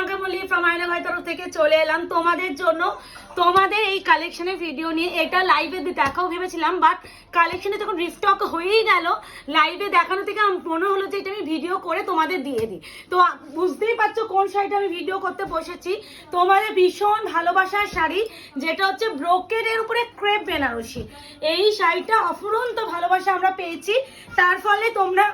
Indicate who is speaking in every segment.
Speaker 1: Priyanka Mallick from আয়না ভাই তরফ থেকে চলে এলাম তোমাদের জন্য তোমাদের এই কালেকশনের ভিডিও নিয়ে। এটা লাইভে দেখাও ভেবেছিলাম, বাট কালেকশনে যখন রিস্টক হয়েই গেল, লাইভে দেখানো থেকে মনে হলো যে এটা আমি ভিডিও করে তোমাদের দিয়ে দিই। তো বুঝতেই পারছো কোন শাড়িটা আমি ভিডিও করতে বসেছি। তোমাদের ভীষণ ভালোবাসার শাড়ি, যেটা হচ্ছে ব্রোকেডের উপরে ক্রেপ বেনারসি। এই শাড়িটা অফুরন্ত ভালোবাসা আমরা পেয়েছি, তার ফলে তোমরা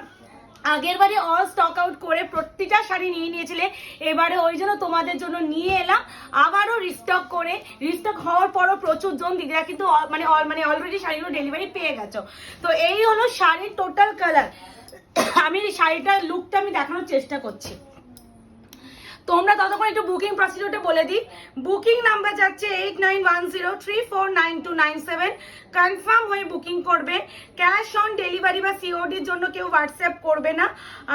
Speaker 1: আগের বারে অল স্টক আউট করে প্রত্যেকটা শাড়ি নিয়ে নিয়েছিলে। এবারে ওই জন্য তোমাদের জন্য নিয়ে এলাম আবারও রিস্টক করে। রিস্টক হওয়ার পরও প্রচুর জন দিদিরা কিন্তু মানে অলরেডি শাড়িগুলো ডেলিভারি পেয়ে গেছো। তো এই হলো শাড়ির টোটাল কালার। আমি শাড়িটার লুকটা আমি দেখানোর চেষ্টা করছি। তোমরা ততক্ষণ একটু বুকিং প্রসিডিউরটা বলে দিই। বুকিং নাম্বার যাচ্ছে 8910349297। কনফার্ম হয়ে বুকিং করবে। ক্যাশ অন ডেলিভারি বা সিওডির জন্য কেউ হোয়াটসঅ্যাপ করবে না।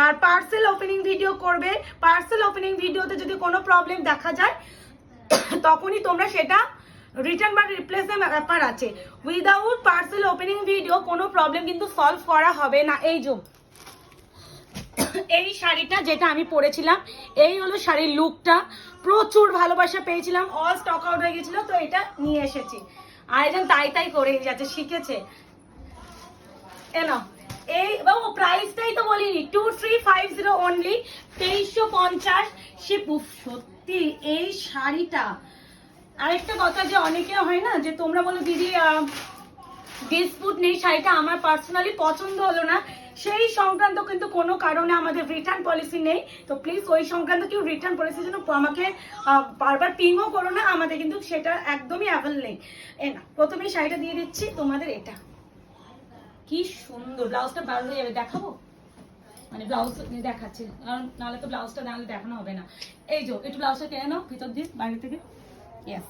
Speaker 1: আর পার্সেল ওপেনিং ভিডিও করবে। পার্সেল ওপেনিং ভিডিওতে যদি কোনো প্রবলেম দেখা যায় তখনই তোমরা সেটা রিটার্ন বা রিপ্লেসের ব্যাপার আছে। উইদাউট পার্সেল ওপেনিং ভিডিও কোনো প্রবলেম কিন্তু সলভ করা হবে না। এই শাড়িটা যেটা আমি পরেছিলাম, এই হলো শাড়ির লুকটা। প্রচুর ভালোবাসা পেয়েছিলাম, অল স্টক আউট হয়ে গেছিল, তো এটা নিয়ে এসেছি। আর একজন তাই করে যাচ্ছে, শিখেছে। এই বাবু প্রাইসটাই তো বলিনি, 2350 অনলি, 2350। সে সত্যি এই শাড়িটা। আরেকটা কথা, যে অনেকে হয় না যে তোমরা বলো দিদি ডিসপুট নেই, শাড়িটা আমার পার্সোনালি পছন্দ হলো না, সেই সংক্রান্ত কিন্তু কোনো কারণে আমাদের রিটার্ন পলিসি নেই। তো প্লিজ ওই সংক্রান্ত কেউ রিটার্ন পলিসির জন্য আমাকে বারবার পিংও করো না, আমাদের কিন্তু সেটা একদমই অ্যাভেল নেই। না, প্রথমে শাড়িটা দিয়ে দিচ্ছি তোমাদের। এটা কি সুন্দর, ব্লাউজটা ভালো হয়ে যাবে, দেখাবো মানে ব্লাউজ দেখাচ্ছে, কারণ নাহলে তো ব্লাউজটা নাহলে দেখানো হবে না। এই যে একটু ব্লাউজটা কেনে নাও ভিতর দিয়ে বাইরে থেকে। ইয়েস,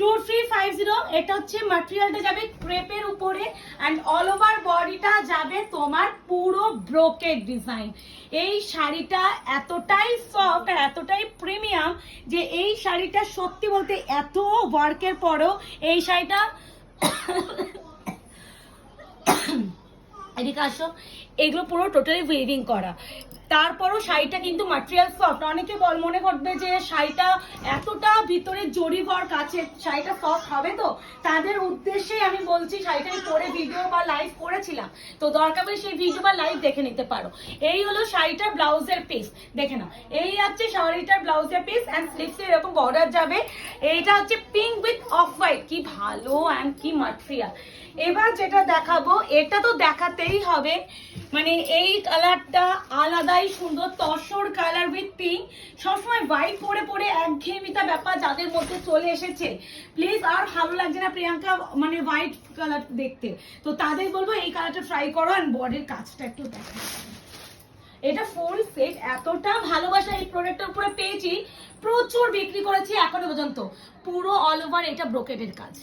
Speaker 1: 2350। এটা হচ্ছে ম্যাটেরিয়ালটা যাবে ক্রেপের উপরে, অ্যান্ড অল ওভার বডিটা যাবে তোমার পুরো ব্রোকেড ডিজাইন। এই শাড়িটা এতটাই সফট আর এতটাই প্রিমিয়াম যে এই শাড়িটা সত্যি বলতে এত ওয়ার্কের পরও এই শাড়িটা এদিকে আসো, এগুলো পুরো টোটালি ওয়েভিং করা। তারপরও শাড়িটা কিন্তু ম্যাটেরিয়াল সফট। অনেকে মনে করবে যে শাড়িটা এতটা ভিতরে জরি ওয়ার্ক আছে, শাড়িটা সফট হবে, তো তাদের উদ্দেশ্যে আমি বলছি শাড়িটা পরে ভিডিও বা লাইভ করেছিলাম, তো দরকার পড়ে সেই ভিডিও বা লাইভ দেখে নিতে পারো। এই হলো শাড়িটার ব্লাউজের পিস, দেখে নাও। এই হচ্ছে শাড়িটার ব্লাউজের পিস, অ্যান্ড স্লিভসে এরকম বর্ডার যাবে। এইটা হচ্ছে পিঙ্ক উইথ অফ হোয়াইট, কি ভালো অ্যান্ড কি ম্যাটেরিয়াল। এবার যেটা দেখাবো, এটা তো দেখাতেই হবে, মানে এই কালারটা আলাদাই সুন্দর, তসর কালার উইথ পিঙ্ক। সবসময় হোয়াইট পরে পরে একঘেয়েমিতা ব্যাপার যাদের মধ্যে চলে এসেছে, প্লিজ আর ভালো লাগছে না প্রিয়াঙ্কা মানে হোয়াইট কালার দেখতে, তো তাদের বলবো এই কালারটা ট্রাই করো। আর বডির কাজটা একটু দেখো, এটা ফুল সেট। এতটা ভালোবাসা এই প্রোডাক্টের উপরে পেয়েছি, প্রচুর বিক্রি করেছি এখনো পর্যন্ত। পুরো অল ওভার এটা ব্রোকেডের কাজ,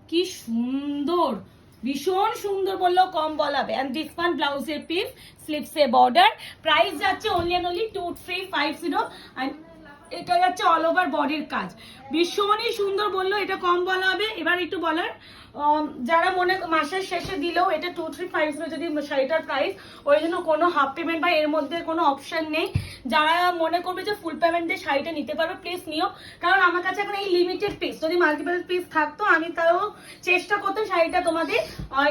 Speaker 1: কি সুন্দর, ভীষণ সুন্দর বললেও কম বলাবে। এন্ড দিস ওয়ান ব্লাউজের পিস, স্লিভসে বর্ডার। প্রাইস যাচ্ছে অনলি 2350। এন্ড এটা যাচ্ছে অল ওভার বডির কাজ, ভীষণই সুন্দর বললো, এটা কম বলা হবে। এবার একটু বলার যারা মনে মাসের শেষে দিলেও এটা 2350 যদি শাড়িটার প্রাইস, ওই জন্য কোনো হাফ পেমেন্ট বা এর মধ্যে কোনো অপশন নেই। যারা মনে করবে যে ফুল পেমেন্ট দিয়ে শাড়িটা নিতে পারবে, প্লিজ নিও, কারণ আমার কাছে এখন এই লিমিটেড পিস। যদি মাল্টিপল পিস থাকতো আমি তাও চেষ্টা করতাম শাড়িটা তোমাদের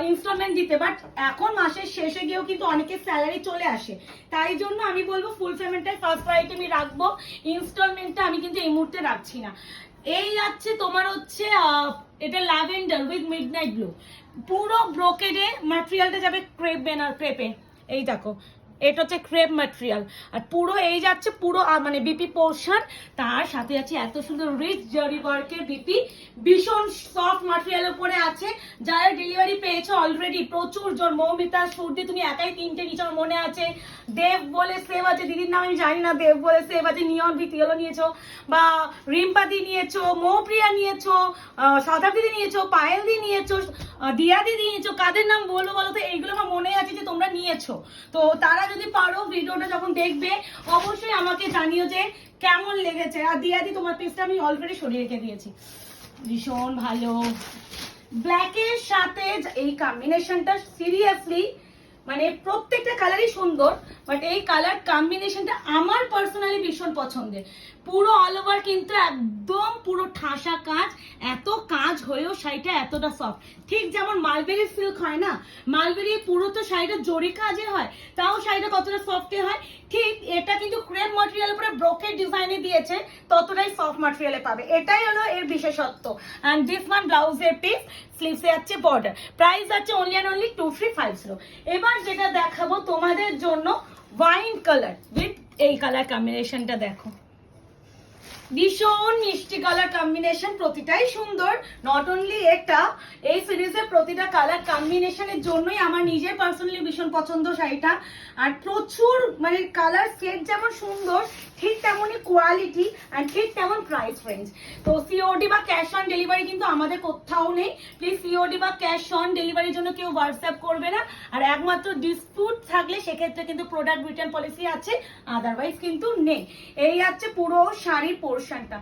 Speaker 1: ইনস্টলমেন্ট দিতে, বাট এখন মাসের শেষে গিয়েও কিন্তু অনেকের স্যালারি চলে আসে, তাই জন্য আমি বলবো ফুল পেমেন্টটাই ফার্স্ট প্রায়োরিটি আমি রাখবো, ইনস্টলমেন্টটা আমি কিন্তু এই মুহূর্তে রাখছি না। এই যাচ্ছে তোমার হচ্ছে এটা ল্যাভেন্ডার উইথ মিডনাইট ব্লু, পুরো ব্রোকেডে। ম্যাটেরিয়ালটা যাবে ক্রেপ ক্রেপে, এই দেখো এটা হচ্ছে ক্রেপ ম্যাটেরিয়াল। আর পুরো এই যাচ্ছে পুরো মানে বিপি পোর্শন, তার সাথে আছে এত সুন্দর রিচ জারি ওয়ার্কের বিপি, ভীষণ সফট ম্যাটেরিয়ালের উপরে আছে। যারা ডেলিভারি পেয়েছো অলরেডি প্রচুর জন, মৌমিতা সুরদি তুমি একাই 3টে নিচে মনে আছে, দেব বলে সেভ আছে, দিদির নাম আমি জানি না, দেব বলে সেভ আছে, নিয়ন ভিত ইয়েলো নিয়েছো, বা রিম্পাদি নিয়েছো, মৌপ্রিয়া নিয়েছো, শতাব্দী নিয়েছো, পায়েলদি নিয়েছো, দিয়াদি নিয়েছো, কাদের নাম বলো বলো তো, এইগুলো আমার মনে আছে যে তোমরা নিয়েছো। তো তারা যদি পারো ভিডিওটা যখন দেখবে অবশ্যই আমাকে জানিও যে কেমন লেগেছে। আর দিয়াদি তোমার পিসটা আমি অলরেডি সরিয়ে রেখে দিয়েছি, ভীষণ ভালো। ব্ল্যাকের সাথে এই কম্বিনেশনটা সিরিয়াসলি মানে প্রত্যেকটা কালারই সুন্দর, বাট এই কালার কম্বিনেশনটা আমার পার্সোনালি ভীষণ পছন্দের। পুরো অল ওভার কিন্তু একদম পুরো ঠাসা কাজ, এত কাজ হয়েও শাড়িটা এতটা সফট। ঠিক যেমন মালবেরি সিল্ক হয় না, মালবেরি পুরো তো শাড়িটা জরি কাজে হয়, তাও শাড়িটা কতটা সফটে হয়, ঠিক এটা কিন্তু ক্রেপ ম্যাটেরিয়াল উপরে ব্রোকেড ডিজাইনে দিয়েছে, ততটাই সফট ম্যাটেরিয়ালে পাবে। এটাই হলো এর বিশেষত্ব। এন্ড দিস ওয়ান ব্লাউজের পিস, স্লিভসে আছে বর্ডার, প্রাইস আছে অনলি অ্যান্ড অনলি 2350। এবার যেটা দেখাবো তোমাদের জন্য ওয়াইন কালার উইথ এই কালার কম্বিনেশনটা দেখো, ভীষণ মিষ্টি কালার কম্বিনেশন, প্রতিটাই সুন্দর। নট অনলি এটা, এই সিরিজের প্রতিটা কালার কম্বিনেশনের জন্যই আমার নিজের পার্সোনালি ভীষণ পছন্দ শাড়িটা। আর প্রচুর মানে কালার সেট যেমন সুন্দর, ঠিক তেমনই কোয়ালিটি আর ঠিক তেমন প্রাইস রেঞ্জ। তো সিওডি বা ক্যাশ অন ডেলিভারি কিন্তু আমাদের কোথাও নেই। প্লিজ সিওডি বা ক্যাশ অন ডেলিভারির জন্য কেউ হোয়াটসঅ্যাপ করবে না। আর একমাত্র ডিসপিউট থাকলে সেক্ষেত্রে কিন্তু প্রোডাক্ট রিটার্ন পলিসি আছে, আদারওয়াইজ কিন্তু নেই। এই আছে পুরো শাড়ির পোর্শনটা,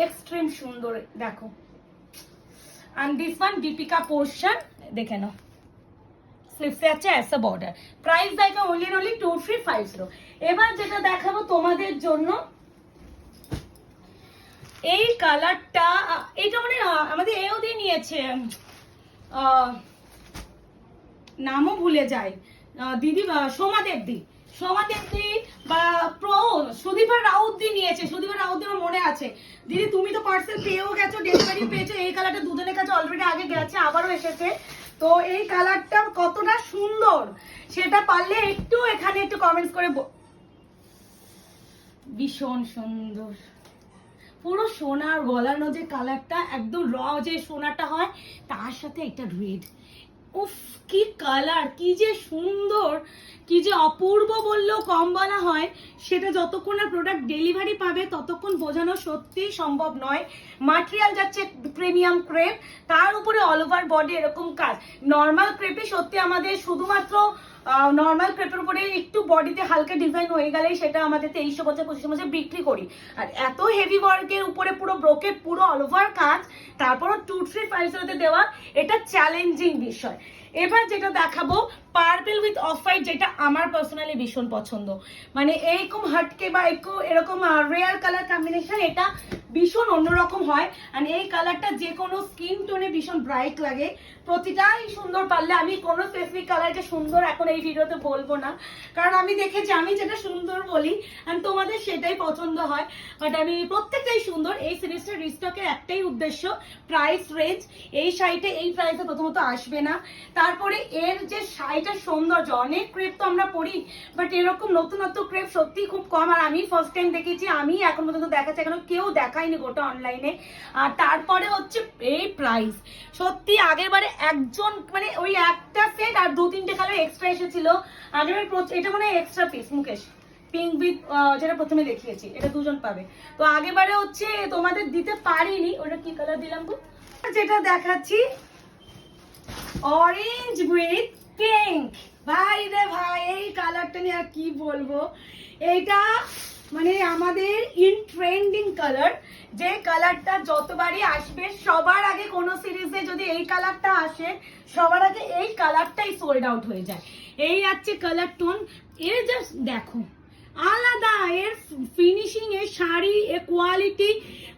Speaker 1: এক্সট্রিম সুন্দর দেখো। and this one Deepika portion দেখে নাও, স্লিভসে আছে অ্যাস আ বর্ডার, প্রাইস দেখো অনলি অনলি 2350। এবার যেটা দেখাবো তোমাদের জন্য এই কালারটা, এটা মানে আমাদের এও দিয়ে নিয়েছে, নামও ভুলে যায় দিদি, সোমাদেবদি বা সুদীপা রাউতদি নিয়েছে, সুদীপা রাউতদি আমার মনে আছে। দিদি তুমি তো পার্সেল পেয়েও গেছো, ডেলিভারি পেয়েছো, এই কালারটা দুজনের কাছে অলরেডি আগে গেছে, আবারও এসেছে। তো এই কালারটা কতটা সুন্দর সেটা পারলে একটু এখানে একটু কমেন্টস করে, ভীষণ সুন্দর পুরো সোনার গলানো যে কালারটা, একদম র যে সোনাটা হয় তার সাথে একটা রেড, উফ কি কালার, কি যে সুন্দর, কি যে অপূর্ব বললেও কম বলা হয়। সেটা যতক্ষণ না প্রোডাক্ট ডেলিভারি পাবে ততক্ষণ বোঝানো সত্যি সম্ভব নয়। মাটেরিয়াল যাচ্ছে প্রিমিয়াম ক্রেপ, তার উপরে অল ওভার বডি এরকম কাজ। নর্মাল ক্রেপে সত্যি আমাদের শুধুমাত্র নর্মাল ক্রেপের উপরে একটু বডিতে হালকা ডিজাইন হয়ে গেলেই সেটা আমাদের 2350-2500 বিক্রি করি। আর এত হেভি ওয়ার্কের উপরে পুরো ব্রোকেট, পুরো অল ওভার কাজ, তারপরও 2350 দেওয়া, এটা চ্যালেঞ্জিং বিষয়। এবার যেটা দেখাবো পার্পল উইথ অফ হোয়াইট, যেটা আমার পার্সোনালি ভীষণ পছন্দ। মানে এইরকম হাটকে বা এরকম রেয়ার কালার কম্বিনেশন, এটা ভীষণ অন্যরকম হয়। আর এই কালারটা যে কোনো স্কিন টোনে ভীষণ ব্রাইট লাগে, প্রতিটাই সুন্দর। পারলে আমি কোনো স্পেসিফিক কালারকে সুন্দর এখন এই ভিডিওতে বলবো না, কারণ আমি দেখেছি আমি যেটা সুন্দর বলি আর তোমাদের সেটাই পছন্দ হয়, বাট আমি প্রত্যেকটাই সুন্দর। এই সিরিজটা রিস্টকের একটাই উদ্দেশ্য, প্রাইস রেঞ্জ। এই শাড়িটা এই প্রাইসে প্রথমত আসবে না। তারপরে এর যে শাড়িটার সৌন্দর্য, অনেক ক্রেপ তো আমরা পরি, বাট এরকম নতুনত্ব ক্রেপ সত্যি খুব কম। আর আমি ফার্স্ট টাইম দেখেছি, আমি এখন পর্যন্ত দেখাচ্ছি, এখনো কেউ দেখায়নি গোটা অনলাইনে। আর তারপরে হচ্ছে এই প্রাইস, সত্যি আগের বারে একজন মানে ওই একটা সেট আর 2-3টে কালার এক্সট্রা এসেছিল আগের, এটা মানে extra piece Mukesh pink with যেটা প্রথমে দেখিয়েছি, এটা দুজন পাবে। তো আগেবারে হচ্ছে তোমাদের দিতে পারিনি, ওটা কি কালার দিলাম গো, যেটা দেখাচ্ছি অরেঞ্জ উইথ পিঙ্ক। ভাই রে ভাই, এই কালারটা নিয়ে আর কি বলবো, এইটা মানে আমাদের ইন ট্রেন্ডিং কালার। যে কালারটা যতবারই আসবে, সবার আগে কোনো সিরিজে যদি এই কালারটা আসে, সবার আগে এই কালারটাই সোল্ড আউট হয়ে যায়। এই আছে কালার টোন, এর জাস্ট দেখো আলাদা, এর ফিনিশিং, এর শাড়ি, এর কোয়ালিটি,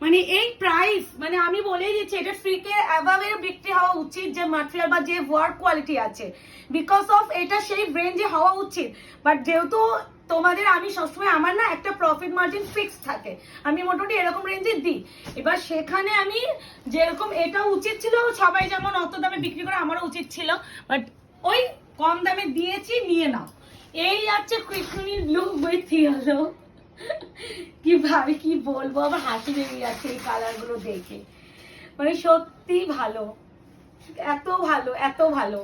Speaker 1: মানে এই প্রাইস, মানে আমি বলেই দিচ্ছি এটা ফ্রিকে অ্যাভাবে বিক্রি হওয়া উচিত, যে ম্যাটেরিয়াল বা যে ওয়ার্ক কোয়ালিটি আছে, বিকজ অফ এটা সেই রেঞ্জে হওয়া উচিত। বাট যেহেতু তোমাদের আমি সবসময়, আমার না একটা প্রফিট মার্জিন ফিক্স থাকে, আমি মোটামুটি এরকম রেঞ্জে দিই। এবার সেখানে আমি যেরকম, এটা উচিত ছিল সবাই যেমন অত দামে বিক্রি করে, আমারও উচিত ছিল, বাট ওই কম দামে দিয়েছি, নিয়ে নাও। এই আছে কৃষ্ণনীল ব্লু উইথ ইয়েলো, কি ভাবে কি বলবো, আবার হাসি বেরিয়ে যাচ্ছে এই কালার গুলো দেখে, মানে সত্যি ভালো, এত ভালো এত ভালো।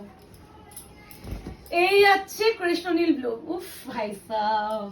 Speaker 1: এই আছে কৃষ্ণনীল ব্লু, উফ ভাই সাব,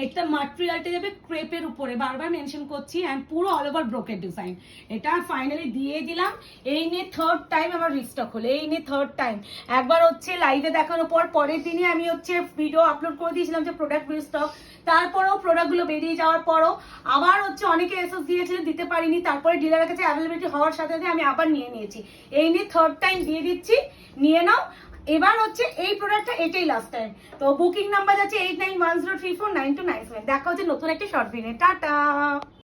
Speaker 1: একটা ম্যাটেরিয়ালটা যাবে ক্রেপের উপরে, বারবার মেনশন করছি, এন্ড পুরো অল ওভার ব্রোকেট ডিজাইন। এটা ফাইনালি দিয়ে দিলাম। এই নিয়ে থার্ড টাইম আমার রিস্টক হলো, এই নিয়ে থার্ড টাইম। একবার হচ্ছে লাইভে দেখানোর পর পরের দিনই আমি হচ্ছে ভিডিও আপলোড করে দিয়েছিলাম যে প্রোডাক্ট রিস্টক, তারপরেও প্রোডাক্টগুলো বেরিয়ে যাওয়ার পরও আবার হচ্ছে অনেকে এসএস দিয়েছিলেন, দিতে পারিনি, তারপরে ডিলারের কাছে অ্যাভেলেবিলিটি হওয়ার সাথে সাথে আমি আবার নিয়ে নিয়েছি। এই নিয়ে থার্ড টাইম দিয়ে দিচ্ছি, নিয়ে নাও। এবার হচ্ছে এই প্রোডাক্টটা, এটাই লাস্ট টাইম। তো বুকিং নাম্বার আছে 8910349297। দেখা হচ্ছে নতুন একটা শর্ট ভিডিও। টাটা।